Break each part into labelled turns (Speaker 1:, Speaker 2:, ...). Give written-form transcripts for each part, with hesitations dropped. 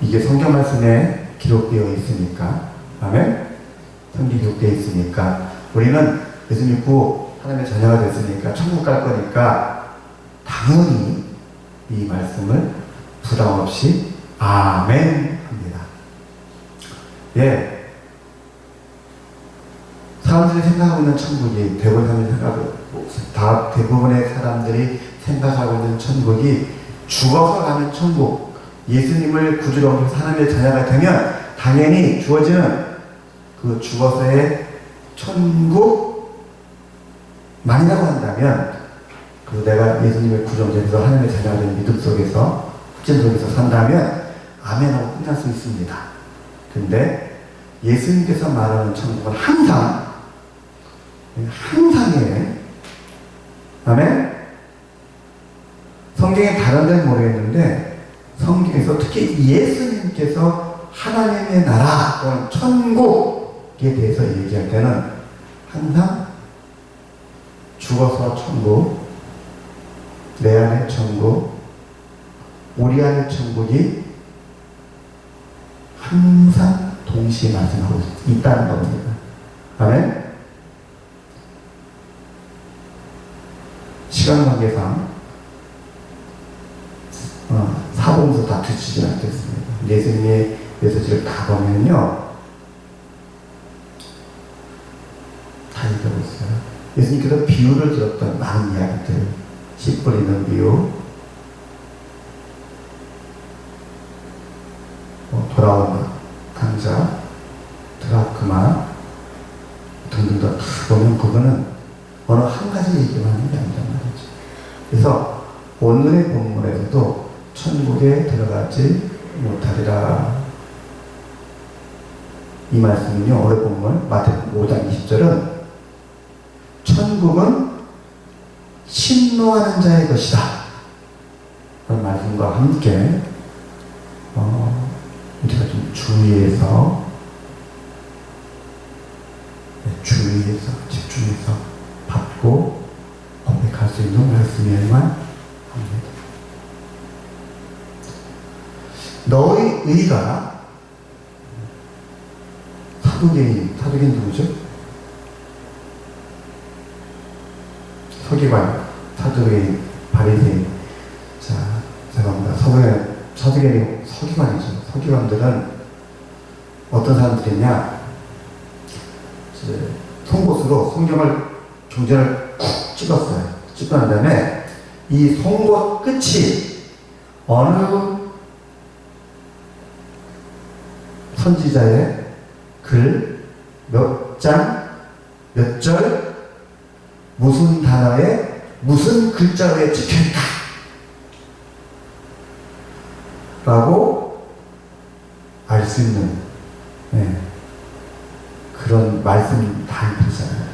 Speaker 1: 이게 성경 말씀에 기록되어 있으니까, 아멘? 성경에 기록되어 있으니까, 우리는 예수 믿고 하나님의 자녀가 됐으니까, 천국 갈 거니까, 당연히 이 말씀을 부담 없이 아멘 합니다. 예. 사람들이 생각하고 있는 천국이, 대부분의 사람들이 생각하고 있는 천국이 죽어서 가는 천국, 예수님을 구주로 하면서 하나님의 자녀가 되면 당연히 주어지는 그 죽어서의 천국만이라고 한다면, 그 내가 예수님을 구주로 하면서 하나님의 자녀가 되는 믿음 속에서, 확신 속에서 산다면 아멘하고 끝날 수 있습니다. 근데 예수님께서 말하는 천국은 항상이에요. 아멘? 성경에 다른 데는 모르겠는데, 성경에서 특히 예수님께서 하나님의 나라 또는 천국에 대해서 얘기할 때는 항상 죽어서 천국, 내 안의 천국, 우리 안의 천국이 항상 동시에 말씀하고 있다는 겁니다. 아멘? 시간 관계상 사복음서 다 뒤치지 않겠습니다. 예수님의 메시지를 다 보면요, 다 얘기하고 있어요. 예수님께서 비유를 들었던 많은 이야기들, 씨 뿌리는 비유, 돌아온 강자, 드라크마 등등도 다 보면 그거는 어느 한 가지 얘기만 하는 게 아니란 말이죠. 그래서 오늘의 본문에서도 천국에 들어가지 못하리라. 이 말씀은요, 오늘 본문 마태복음 5장 20절은 천국은 신노하는 자의 것이다. 그런 말씀과 함께 우리가 좀 주의해서 집중해서 받고 고백할 수 있는 말씀이야만 합니다. 너의 의가, 사도계인 누구죠? 서기관, 사도계인, 바리새인. 자, 죄송합니다. 서기관이 서기관이죠. 서기관들은 어떤 사람들이냐, 송곳으로 성경을, 경전을 쿡 찍었어요. 찍고 난 다음에 이 송곳 끝이 어느 선지자의 글, 몇 장, 몇 절, 무슨 단어에, 무슨 글자로에 찍혀있다 라고 알 수 있는, 그런 말씀이 다 있잖아요.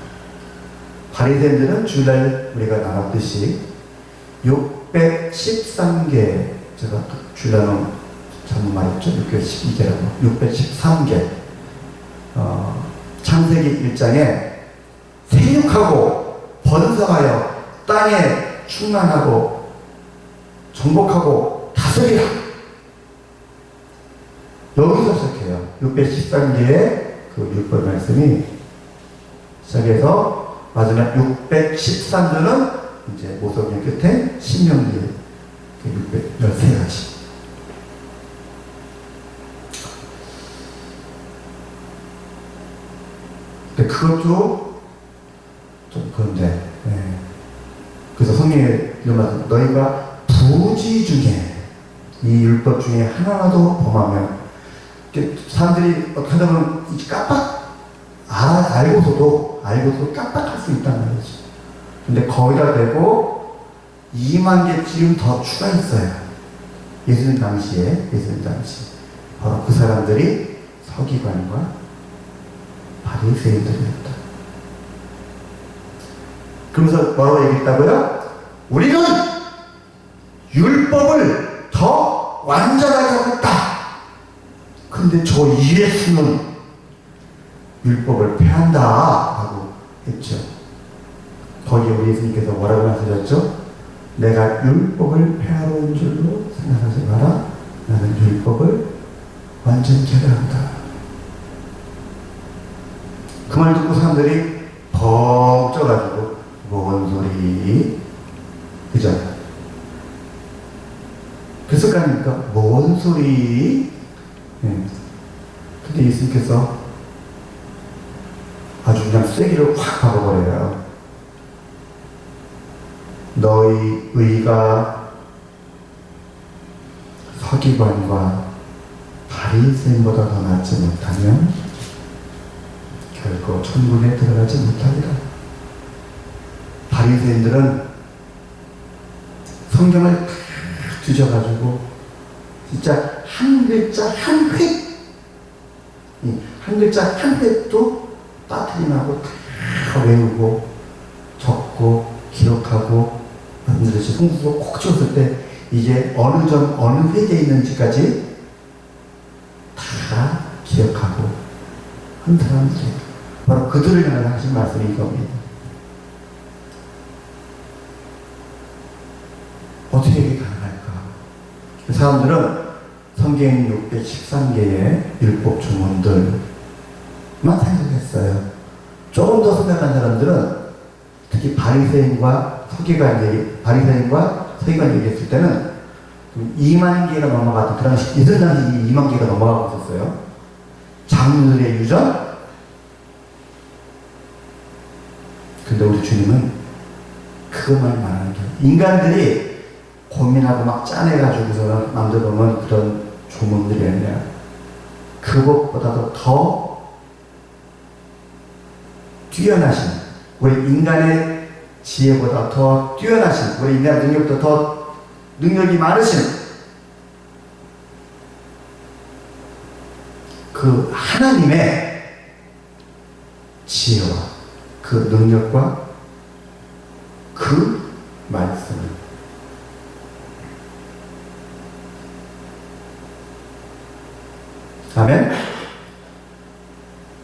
Speaker 1: 바리새인들은 주일날 우리가 나눴듯이 613개, 제가 주일날은 잘못 말했죠. 612개라고. 613개. 창세기 1장에 생육하고 번성하여 땅에 충만하고 정복하고 다스리라. 여기서 시작해요. 613개의 그 율법 말씀이 시작해서 마지막 613조는 이제 모성의 끝에 신명기 613가지. 근데 그것도 좀 그런데, 그래서 성경에 이런 말씀, 너희가 부지 중에 이 율법 중에 하나라도 범하면, 사람들이 어떻게 하면 알고서도 깜빡할 수 있다는 말이죠. 근데 거기다 대고 2만 개쯤 더 추가했어요. 예수님 당시. 바로 그 사람들이 서기관과 바리새인들이었다. 그러면서 뭐라고 얘기했다고요? 우리는 율법을 더 완전하게 하고 있다. 근데 저 예수는 율법을 폐한다 하고 했죠. 거기에 우리 예수님께서 뭐라고 말씀하셨죠? 내가 율법을 폐하러 온 줄로 생각하지 마라. 나는 율법을 완전히 개별한다. 그 말 듣고 사람들이 벙 쪄가지고 뭔 소리, 그죠? 그랬을 거 아닙니까? 뭔 소리. 근데 예수님께서 아주 그냥 쐐기를 확 박아버려요. 너희 의가 서기관과 바리새인보다 더 낫지 못하면 결코 천국에 들어가지 못하리라. 바리새인들은 성경을 뒤져가지고 진짜 한 글자 한 획, 한 글자 한 획도 빠트림하고 다 외우고 적고 기록하고 만들어서 성수로 콕 찍었을 때 이게 어느 점 어느 회계에 있는지까지 다 기억하고 한 사람들이에요. 바로 그들을 향해 하신 말씀이 이겁니다. 어떻게 이게 가능할까? 그 사람들은 성경 613개의 율법 주문들만 생각했어요. 조금 더 생각한 사람들은 특히 바리새인과 서기관 얘기했을 때는 2만 개가 넘어가던, 그 당시 이들 당시 2만 개가 넘어가고 있었어요. 장로들의 유전. 근데 우리 주님은 그것만 말하는 게, 인간들이 고민하고 막 짜내가지고서 만들어놓은 그런 조문들이 아니라 그것보다도 더 뛰어나신, 우리 인간의 지혜보다 더 뛰어나신, 우리 인간의 능력보다 더 능력이 많으신 그 하나님의 지혜와 그 능력과 그 말씀을 아멘.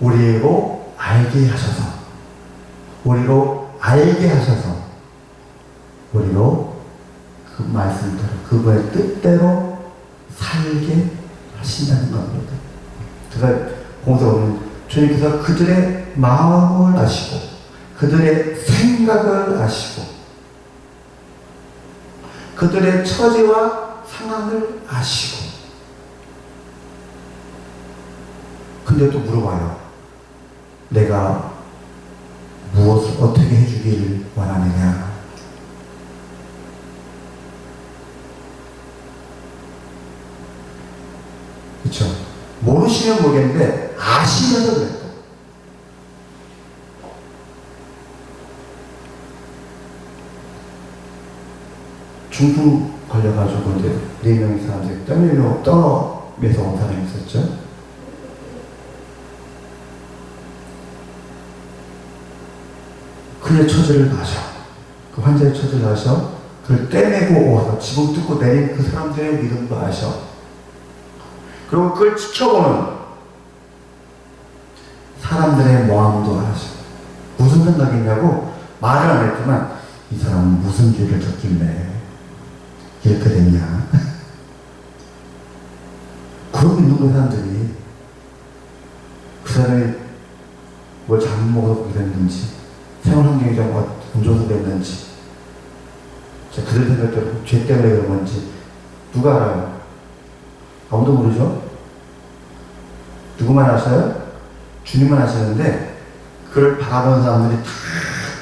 Speaker 1: 우리로 알게 하셔서, 우리로 알게 하셔서, 우리로 그 말씀대로, 그분의 뜻대로 살게 하신다는 겁니다. 제가 공서 보면 주님께서 그들의 마음을 아시고, 그들의 생각을 아시고, 그들의 처지와 상황을 아시고, 근데 또 물어봐요. 내가 무엇을 어떻게 해주길 원하느냐? 그렇죠? 모르시면 모르겠는데 아시면서 그래요. 중풍 걸려가지고 이제 4명의 사람들이 떠면서 온 사람이 있었죠. 그의 처지를 아셔. 그 환자의 처지를 아셔. 그를 떼내고 와서 지붕 뚫고 내린 그 사람들의 믿음도 아셔. 그리고 그걸 지켜보는 사람들의 마음도 아셔. 무슨 생각이냐고 말을 안 했지만 이 사람은 무슨 죄를 졌길래 이렇게 됐냐. 그러고 있는 그 사람들이, 그 사람이 뭘 잘못 먹어서 그렇게 됐는지, 생활 환경이 좀 안 좋아서 됐는지, 그들 생각대로 죄 때문에 그런 건지 누가 알아요? 아무도 모르죠? 누구만 아셔요? 주님만 아시는데 그걸 바라보는 사람들이 다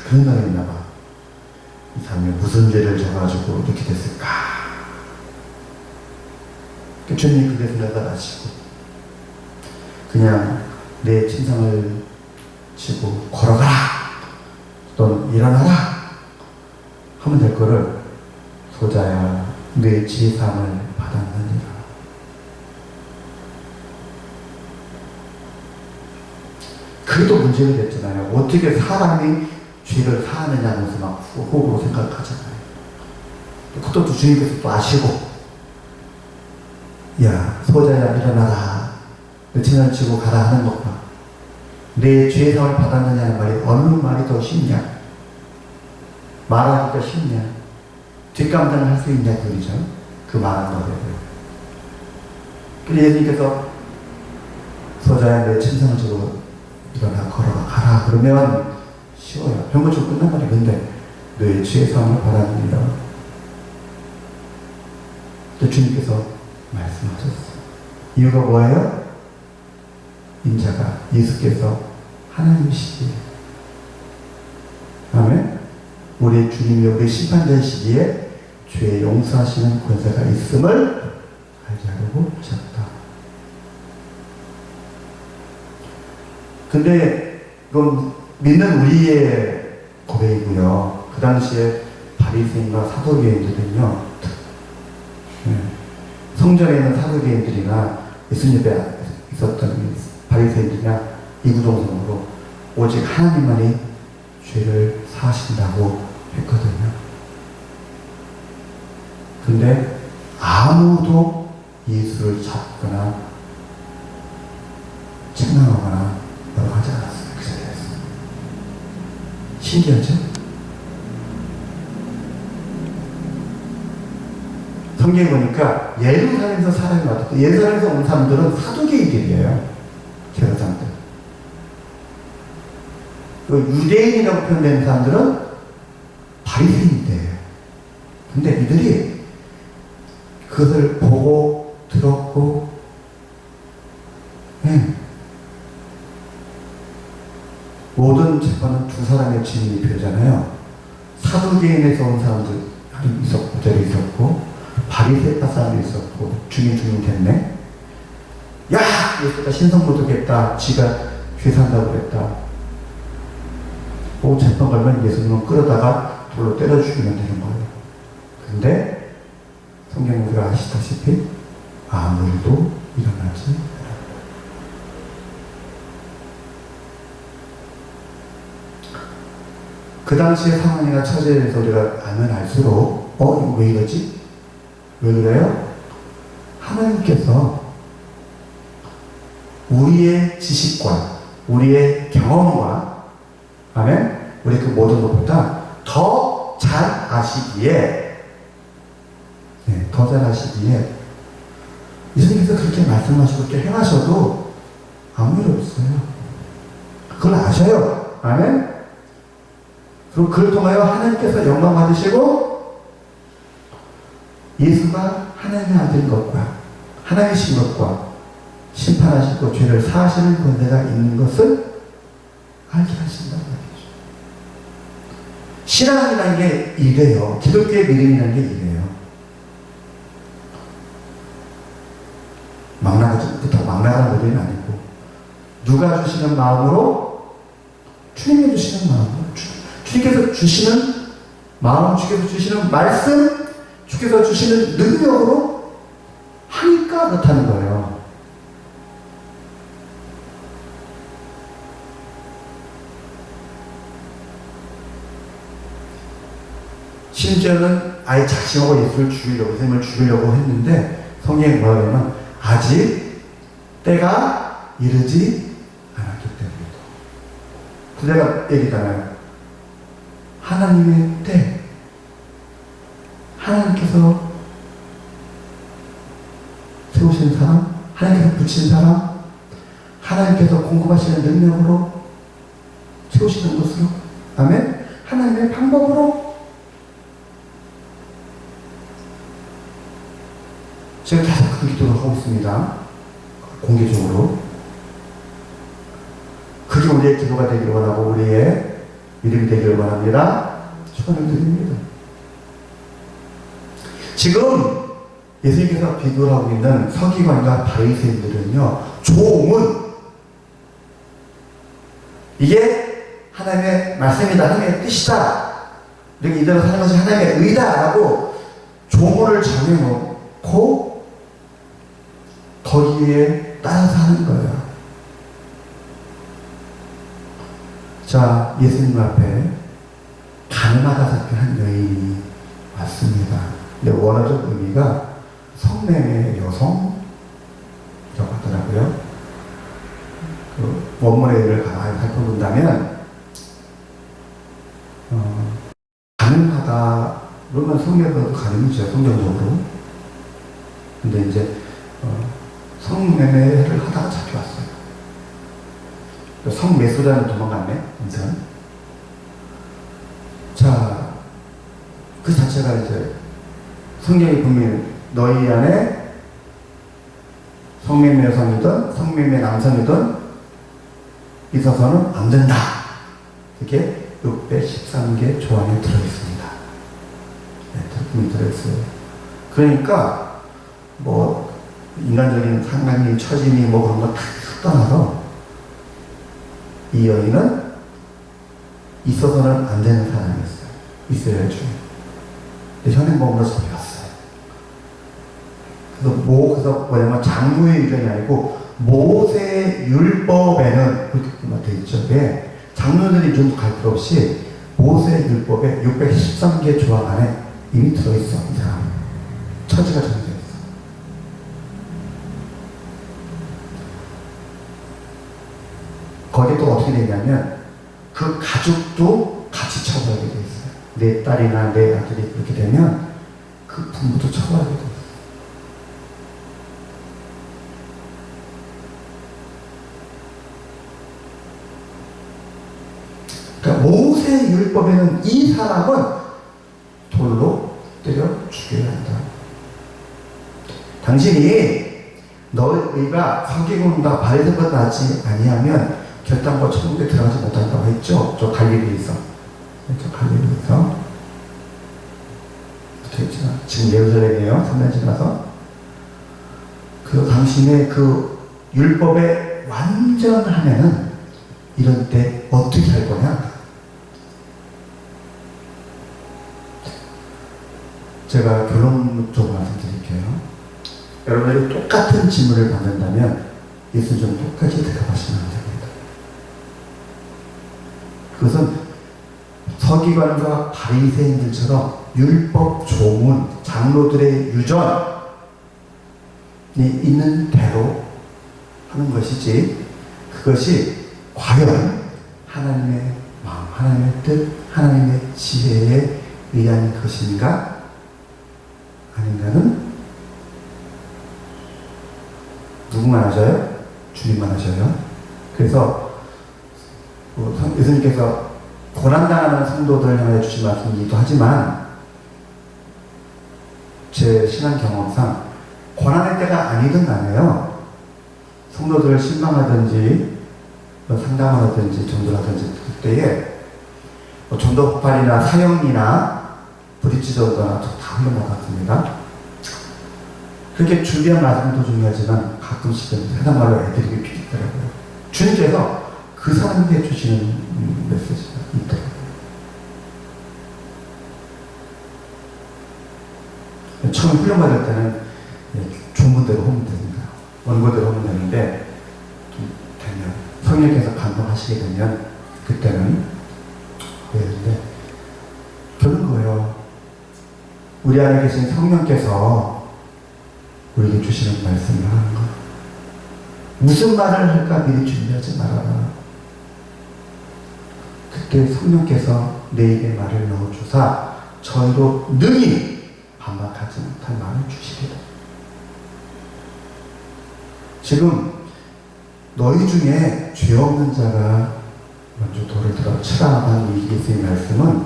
Speaker 1: 그런 생각이 있나 봐. 이 사람이 무슨 죄를 져가지고 이렇게 됐을까? 주님이 그게 생각을 하시고 그냥 내 침상을 치고 걸어가라 또는 일어나라 하면 될 거를 소자야 내 지혜상을 받았느니라. 그게 또 문제가 됐잖아요. 어떻게 사람이 죄를 사하느냐면서 막 호구로 생각하잖아요. 그것도 주님께서 또 아시고, 야 소자야 일어나라 내 침상을 치고 가라 하는 것과 내 죄상을 받았느냐는 말이 어느 말이 더 쉽냐? 말하기가 쉽냐? 뒷감당을 할 수 있냐? 그러죠? 그 말한 거예요. 그래서 예수님께서 여자야 내 침상을 지고 일어나 걸어가 가라 그러면 쉬워요. 병고 치고 끝난 말이에요. 근데 뇌 취해상을 받았느니라. 또 주님께서 말씀하셨어요. 이유가 뭐예요? 인자가 예수께서 하나님이시기에. 아멘. 우리 주님이 우리 심판자이시기에 죄 용서하시는 권세가 있음을 알게 하려고 하셨다. 근데 이건 믿는 우리의 고백이고요. 그 당시에 바리새인과 사두개인들은요, 성전에 있는 사두개인들이나 예수님 앞에 있었던 바리새인들이나 이구동성으로 오직 하나님만이 죄를 사하신다고 했거든요. 근데 아무도 예수를 잡거나 책망하거나 뭐라고 하지 않았어요. 그 자리에서. 신기하죠? 성경에 보니까 예루살렘에서 사람이 왔다. 예루살렘에서 온 사람들은 사두개인들이에요. 제사장들. 유대인이라고 표현되는 사람들은 바리새인들이에요. 근데 이들이 그것을 보고 들었고, 모든 재판은 두 사람의 증인이 필요하잖아요. 사두개인에서 온 사람들이 있었고, 그대로 있었고, 바리새파 사람이 있었고, 주님 됐네. 야! 예수가 신성모독했다. 지가 죄 산다고 그랬다. 재판 걸면 예수님은 끌어다가 돌로 때려 죽이면 되는 거예요. 근데 성경 우리가 아시다시피 아무 일도 일어나지 않았다. 그 당시의 상황이나 처지에서 우리가 알면 알수록 이거 왜 이러지? 왜 그래요? 하나님께서 우리의 지식과 우리의 경험과 아멘? 우리 그 모든 것보다 더 잘 아시기에 더 잘 아시기에 예수님께서 그렇게 말씀하시고 그렇게 행하셔도 아무 일 없어요. 그걸 아셔요. 아멘? 그럼 그를 통하여 하나님께서 영광 받으시고 예수가 하나님의 아들인 것과 하나님이신 것과 심판하시고 죄를 사하시는 권세가 있는 것을 알게 하신다는 말이죠. 신앙이라는 게 이래요. 기독교의 믿음이라는 게 이래요. 막 나가는 노래는 아니고 누가 주시는 마음으로 주님이 주시는 마음으로 주님께서 주시는 마음, 주께서 주시는 말씀, 주께서 주시는 능력으로 하니까 그렇다는 거예요. 심지어는 아예 자신하고 예수를 죽이려고, 선생님을 죽이려고 했는데 성경에 뭐라고 하냐면 아직 때가 이르지 않았기 때문이다. 내가 얘기잖아요. 하나님의 때, 하나님께서 세우신 사람, 하나님께서 붙인 사람, 하나님께서 공급하시는 능력으로 세우시는 것으로, 아멘? 하나님의 방법으로 제가 계속 그 기도를 하고 있습니다. 공개적으로. 그게 우리의 기도가 되기를 원하고 우리의 믿음이 되기를 원합니다. 축원을 드립니다. 지금 예수님께서 비교를 하고 있는 서기관과 바리새인들은요, 조문, 이게 하나님의 말씀이다, 하나님의 뜻이다, 이렇게 이대로 사는 것이 하나님의 의다라고 조문을 정해놓고 거기에 따라서 하는 거예요. 자, 예수님 앞에 가늠하다 잡힌 여인이 왔습니다. 근데 원어적 의미가 성매매 여성이라고 하더라고요. 그 원문의 의미를 가만히 살펴본다면 가늠하다 그러면 성매매도 가늠이죠, 성경적으로. 근데 이제 성매매를 하다가 잡혀왔어요. 성매수자는 도망갔네, 우선. 자, 그 자체가 이제 성경이 분명히 너희 안에 성매매 여성이든 성매매 남성이든 있어서는 안 된다. 이게 613개 조항에 들어있습니다. 네, 들어있어요. 그러니까 뭐 인간적인 상관이 처짐이 뭐 그런 거 다 떠나서 이 여인은 있어서는 안 되는 사람이었어요. 이스라엘 중에. 근데 현행범으로 잡혔어요. 그래서 뭐냐면 장로의 의견이 아니고 모세의 율법에는 그렇게 되어 있죠. 왜? 장로들이 준수할 필요 없이 모세의 율법에 613개 조항 안에 이미 들어있어. 이 사람 처지가 정해져 있어. 거기에 또 어떻게 되냐면 그 가족도 같이 처벌하게 돼 있어요. 내 딸이나 내 아들이 그렇게 되면 그 부모도 처벌하게 돼 있어요. 그러니까 모세 율법에는 이 사람은 돌로 때려 죽여야 한다. 당신이 너희가 서기관과 바리새파가 나지 아니하면 결단과 천국에 들어가지 못한다고 했죠. 저 갈릴리에서. 저 갈릴리에서. 붙어있지만 지금 예루살렘이에요. 3년 지나서. 그 당신의 그 율법에 완전하면은 이런 때 어떻게 할 거냐? 제가 결론적으로 말씀드릴게요. 여러분들이 똑같은 질문을 받는다면 예수님 똑같이 대답하시면 됩니다. 그것은 서기관과 바리새인들처럼 율법 조문, 장로들의 유전이 있는 대로 하는 것이지 그것이 과연 하나님의 마음, 하나님의 뜻, 하나님의 지혜에 의한 것인가? 아닌가는 누구만 하셔요? 주님만 하셔요. 그래서 예수님께서 고난당하는 성도들을 향해 주신 말씀이기도 하지만 제 신앙 경험상 고난의 때가 아니든 간에요. 성도들을 실망하든지 상담하든지 전도하든지 그때에 전도 폭발이나 사형이나 부딪히거나 다 흘러나갔습니다. 그렇게 준비한 말씀도 중요하지만 가끔씩은 해당말로 애드립이 필요하더라고요. 주님께서 그 사람에게 주시는 메시지가 있더라고요. 처음 훈련받을 때는 조문대로 하면 됩니다. 원고대로 하면 되는데 좀 되면 성령께서 감동하시게 되면 그때는 되는데 그런 거예요. 우리 안에 계신 성령께서 우리에게 주시는 말씀을 하는 거. 무슨 말을 할까 미리 준비하지 말아라. 그때 성령께서 내 입에 말을 넣어주사 저희로 능히 반박하지 못할 말을 주시리라. 지금 너희 중에 죄 없는 자가 먼저 돌을 들어 치라 하는 이 예수의 말씀은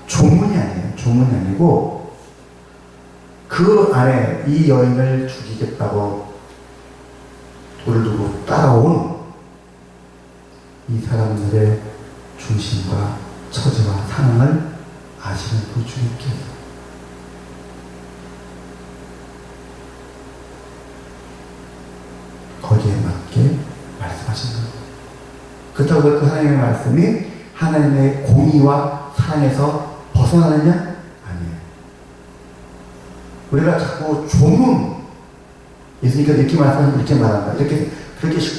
Speaker 1: 조문이 아니에요. 조문이 아니고 그 안에 이 여인을 죽이겠다고 돌을 두고 따라온 이 사람들의 중심과 처지와 상황을 아시는 그 주님께서 거기에 맞게 말씀하신 거예요. 그렇다고 그 하나님의 말씀이 하나님의 공의와 사랑에서 벗어나느냐? 아니에요. 우리가 자꾸 조문, 예수님께서 이렇게 말씀하시면 이렇게 말한다.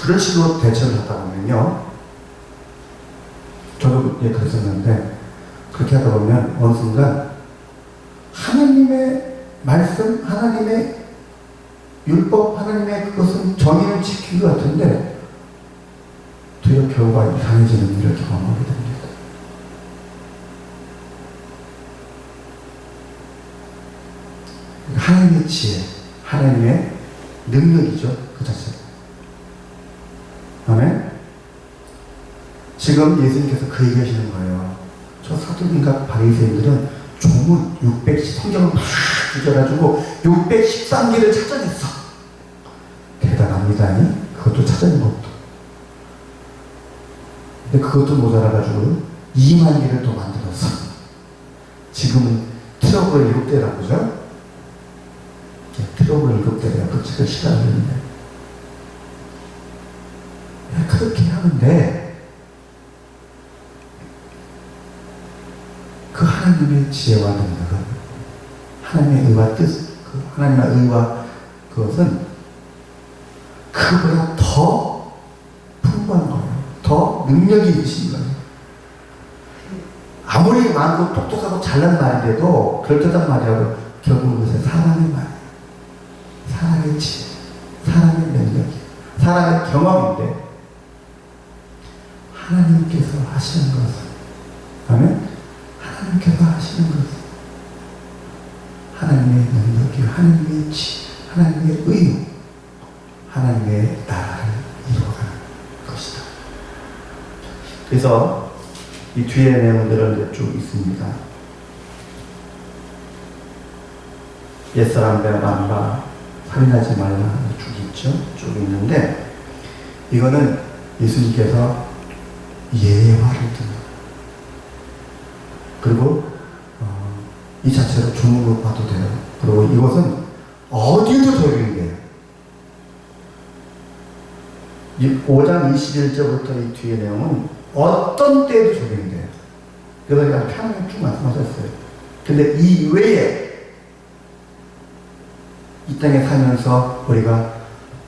Speaker 1: 그런 식으로 대처를 하다 보면요. 저도 그랬었는데, 그렇게 하다 보면 어느 순간 하나님의 말씀, 하나님의 율법, 하나님의 그것은 정의를 지킨 것 같은데, 되려 결과가 이상해지는 일을 경험하게 됩니다. 하나님의 지혜, 하나님의 능력이죠. 그 자체가. 아멘? 지금 예수님께서 그 얘기하시는 거예요. 저 사두개인가 바리새인들은 조문 610 성경을 막 뒤져가지고 613개를 찾아냈어. 대단합니다. 그것도 찾아낸 것도. 근데 그것도 모자라가지고 2만 개를 더 만들었어. 지금은 트러블 7대라고 그러죠? 트러블 7대래요. 그 책을 싫어하는데. 그렇게 하는데 그 하나님의 지혜와 능력은 하나님의 의와 뜻, 그 하나님의 의와 그것은 그보다 더 풍부한 거예요. 더 능력이 있으신 거예요. 아무리 많고 똑똑하고 잘난 말인데도 그럴듯한 말이라고 결국은 그것은 사람의 말이에요. 사람의 지혜, 사람의 능력이, 사람의 경험인데 하나님께서 하시는 것은, 아멘? 하나님께서 하시는 것은 하나님의 능력이, 하나님의 지혜, 하나님의 의요, 하나님의 나라를 이루어가는 것이다. 그래서 이 뒤에 내용들은 쭉 있습니다. 옛사람 배반바, 살인하지 말라 쭉 있죠. 쭉 있는데 이거는 예수님께서 예화를 듭니다. 그리고 이 자체로 주문으로 봐도 돼요. 그리고 이것은 어디에도 적용이 돼요. 5장 21절부터 이 뒤의 내용은 어떤 때에도 적용이 돼요. 그래서 그냥 편하게 쭉 말씀하셨어요. 근데 이 외에 이 땅에 살면서 우리가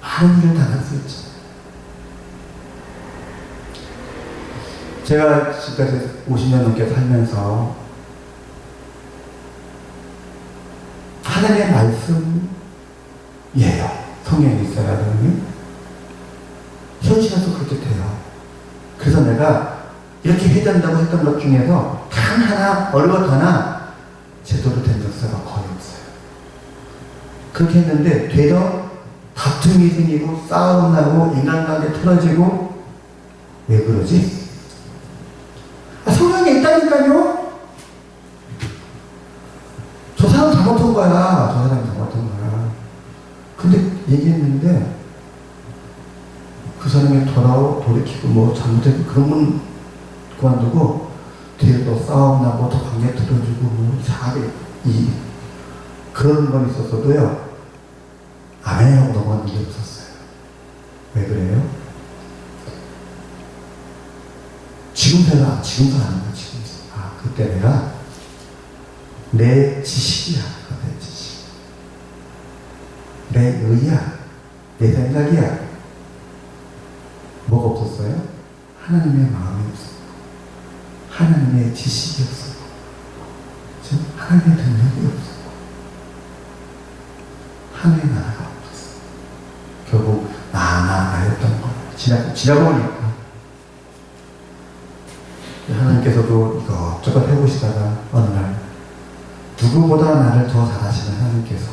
Speaker 1: 많은 일을 당할 수 있죠. 제가 지금까지 50년 넘게 살면서 하나님의 말씀이에요. 성경에 있어야 되니 현실에서 그렇게 돼요. 그래서 내가 이렇게 해야 된다고 했던 것 중에서 단 하나, 어느 것 하나 제대로 된 역사가 거의 없어요. 그렇게 했는데 되려 다툼이 생기고 싸움 나고 인간관계 틀어지고 왜 그러지? 성경에 있다니까요. 저 사람 잘못한 거야. 저 사람이 잘못한 거야. 근데 얘기했는데 그 사람이 돌이키고 뭐 잘못했고 그런 건 그만두고 뒤에 또 싸움 나고 또 관계 틀어지고 뭐 이상하게 그런 건 있었어도요. 아멘하고 넘어가는 게 없었어요. 왜 그래요? 지금서 하는 거야, 지금서. 그때 내가 내 지식이야, 내 지식. 내 의야, 내 생각이야. 뭐가 없었어요? 하나님의 마음이 없었고, 하나님의 지식이 없었고, 즉 하나님의 능력이 없었고, 하나님의 나라가 없었어요. 결국 나였던 거예요. 지나고 보니까 하나님께서도 이것저것 해보시다가 어느 날 누구보다 나를 더 잘하시는 하나님께서,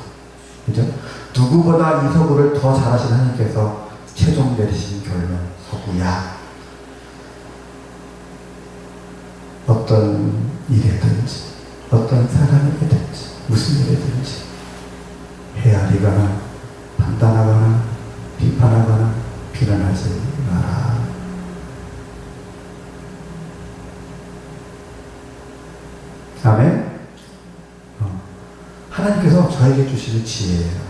Speaker 1: 그죠? 누구보다 이 서구를 더 잘하시는 하나님께서 최종 내리신 결론, 서구야. 어떤 일이든지, 어떤 사람에게든지, 무슨 일이든지 헤아리거나 판단하거나 비판하거나 비난하지 마라. 아멘. 하나님께서 저에게 주시는 지혜예요.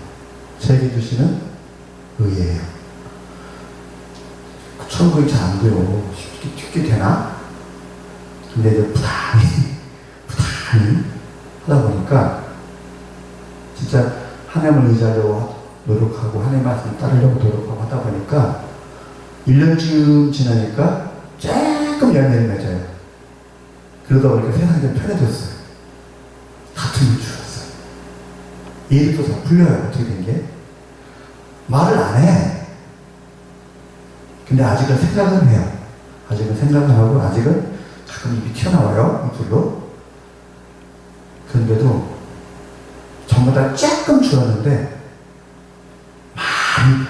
Speaker 1: 저에게 주시는 의예요. 천국이 잘 안 돼요. 쉽게 되나? 근데 이제 부단히 하다 보니까 진짜 하나님을 의지하려고 노력하고 하나님 말씀 따르려고 노력하고 하다 보니까 1년쯤 지나니까 조금 열매를 맺어요. 그러다 보니까 세상이 좀 편해졌어요. 다툼이 줄었어요. 일도 다 풀려요. 어떻게 된 게? 말을 안 해. 근데 아직은 생각은 해요. 아직은 생각은 하고 아직은 가끔 입이 튀어나와요. 입술로. 그런데도 전보다 조금 줄었는데 많이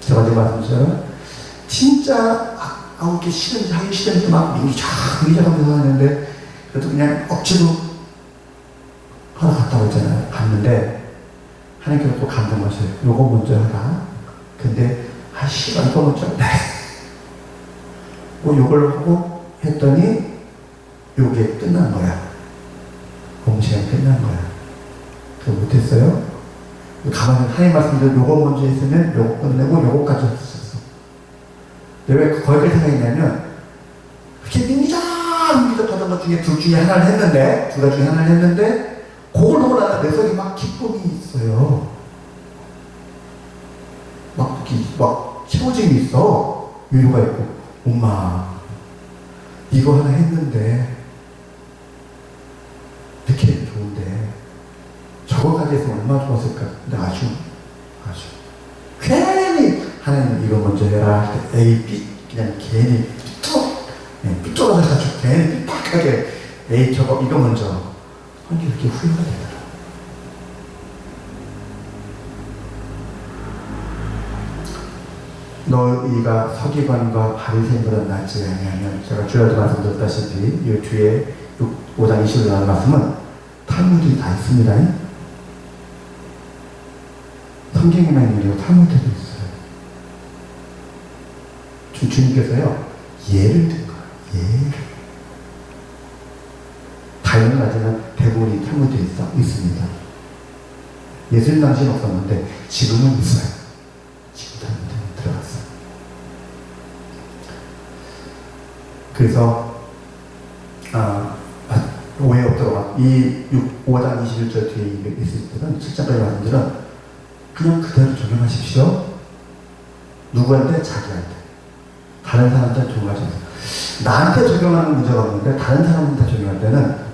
Speaker 1: 제가 어제 말씀드렸잖아요. 진짜 이렇게 싫은지 하기 싫은지 막 민기적하면서 하는데 그래도 그냥 억지로 갔다고 했잖아요. 갔는데 하나님께서 또 감동하셔요. 요거 먼저 하라. 근데 시간 또 먼저 요걸 하고 했더니 요게 끝난 거야. 공시간이 끝난 거야. 그거 못했어요? 가만히 하나님 말씀대로 요거 먼저 했으면 요거 끝내고 요거까지 했었어. 왜 거기까지 생각했냐면 그렇게 민기적하던 것 중에 둘 중에 하나를 했는데 둘 다 중에 하나를 했는데 그걸 보고 나서 내 속에 막 기쁨이 있어요. 막 채워짐이 있어. 위로가 있고 엄마 이거 하나 했는데 이렇게 좋은데 저거까지 했으면 얼마나 좋았을까. 근데 아주 괜히 하나님 이거 먼저 해라. 에이 그냥 괜히 삐뚤어져 가지고 괜히 삐딱하게 에이 저거 이거 먼저 하는 게 이렇게 후회가 되더라. 너희가 서기관과 바리새인보다 낫지 아니하면 제가 주야도 말씀드렸다시피 이 뒤에 5장 20절 나오는 말씀은 탈무드이 다 있습니다. 성경에만 있는 게 탈무드도 있어요. 주님께서요 예를 든 거예요. 예를. 다양한 가지는 대부분이 탈무드에 있습니다. 예수님 당시는 없었는데 지금은 있어요. 지금 탈무드에 들어갔어요. 그래서 오해 없도록 이 5장 21절 뒤에 있을 때는 7장까지 말씀들은 그냥 그대로 적용하십시오. 누구한테? 자기한테. 다른 사람한테 적용하지 마세요. 나한테 적용하는 문제가 없는데 다른 사람한테 적용할 때는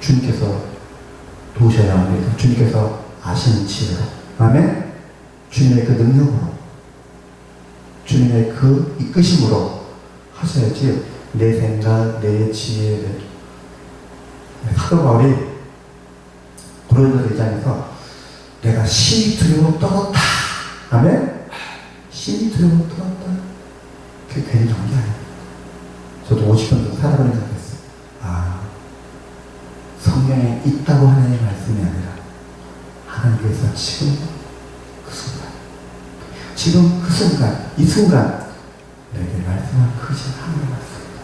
Speaker 1: 주님께서 도우셔야 합니다. 주님께서 아시는 지혜로. 아멘? 주님의 그 능력으로, 주님의 그 이끄심으로 하셔야지 내 생각, 내 지혜를. 사도 바울이 고린도 2장에서 내가 심히 두려워 떨었다. 아멘? 심히 두려워 떨었다. 그게 괜히 좋은 게 아니에요. 저도 50년 정도 살아보는 생각했어요. 성경에 있다고 하나님의 말씀이 아니라 하나님께서 지금 그 순간, 이 순간 내게 말씀한 크신 하나님의 말씀입니다.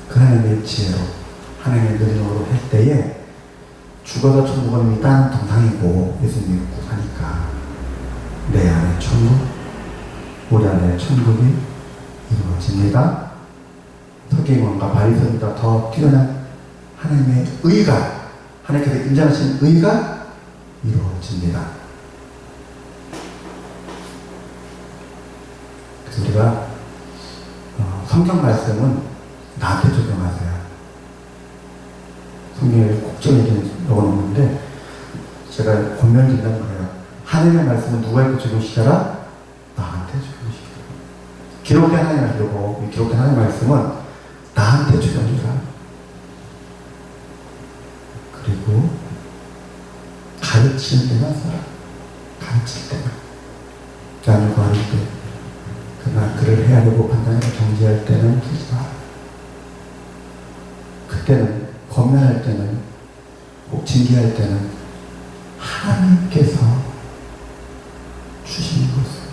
Speaker 1: 그 하나님의 지혜로, 하나님의 능력으로 할 때에 죽어서 천국은 땅 동상이고 예수님이 믿고 사니까 내 안에 천국, 우리 안에 천국이 이루어집니다. 서기관과 바리새인보다 더 뛰어난 하나님의 의가, 하나님께서 인정하신 의가 이루어집니다. 그래서 우리가 성경 말씀은 나한테 적용하세요. 성경에 곡정에 넣어놓는데 제가 권면드린다는 거예요. 하나님의 말씀은 누구에게 적용시켜라? 나한테 적용시켜라. 기록된 하나님의 기록고 이 기록된 하나님의 말씀은 나한테 적용시켜라. 그리고 가르치는 때만 써라. 가르칠 때만. 남을 구할 때, 그러나 그를 헤아리고 판단하고 정지할 때는 쓰지 마라. 그때는, 권면할 때는, 꼭 징계할 때는 하나님께서 주시는 것을.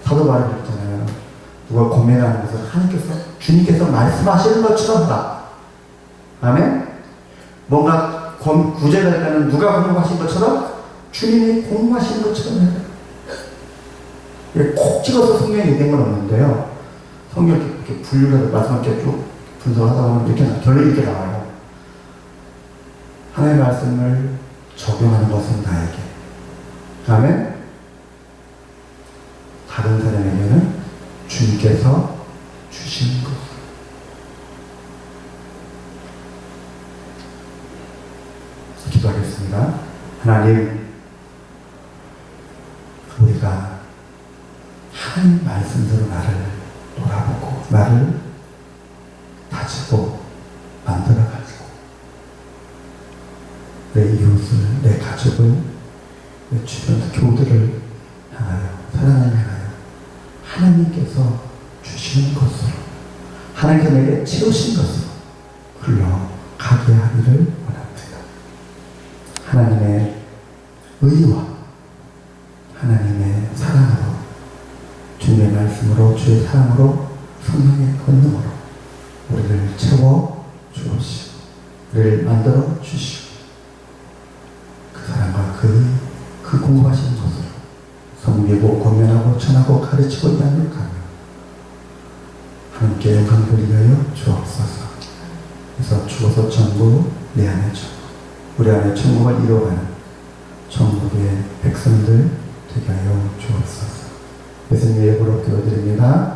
Speaker 1: 사도 바울이 그랬잖아요. 누가 권면하는 것을 하나님께서, 주님께서 말씀하시는 것처럼 하라. 아멘? 뭔가 구제할 때는 누가 공부하신 것처럼 주님이 공부하신 것처럼 해요. 콕 찍어서 성경에 얘기한 건 없는데요. 성경 이렇게 분류해서 마지막에 쭉 분석하다 보면 이렇게 결론이 이렇게 나와요. 하나님의 말씀을 적용하는 것은 나에게. 아멘? 다른 사람에게는 주님께서 주신 것. 기도하겠습니다. 하나님, 우리가 하나님 말씀대로 나를 돌아보고 나를 다지고 만들어가지고 내 이웃을, 내 가족을, 내 주변 교우들을 향하여 사랑을 행하여 하나님께서 주시는 것으로, 하나님께서 내게 채우신 것으로 흘러가게 하기를 원합니다. 하나님의 의와 하나님의 사랑으로, 주님의 말씀으로, 주의 사랑으로, 성령의 권능으로 우리를 채워 주옵시고 우리를 만들어 주시고 그 사랑과 그 공부하시는 것으로 섬기고 권면하고 전하고 가르치고 양육하며 함께 영광 돌리게 하여 주옵소서. 그래서 죽어서 전부 내 안에 전부, 우리 안에 천국을 이루어가는 천국의 백성들 되게 하여 주옵소서. 예수님의 이름으로 기도드립니다.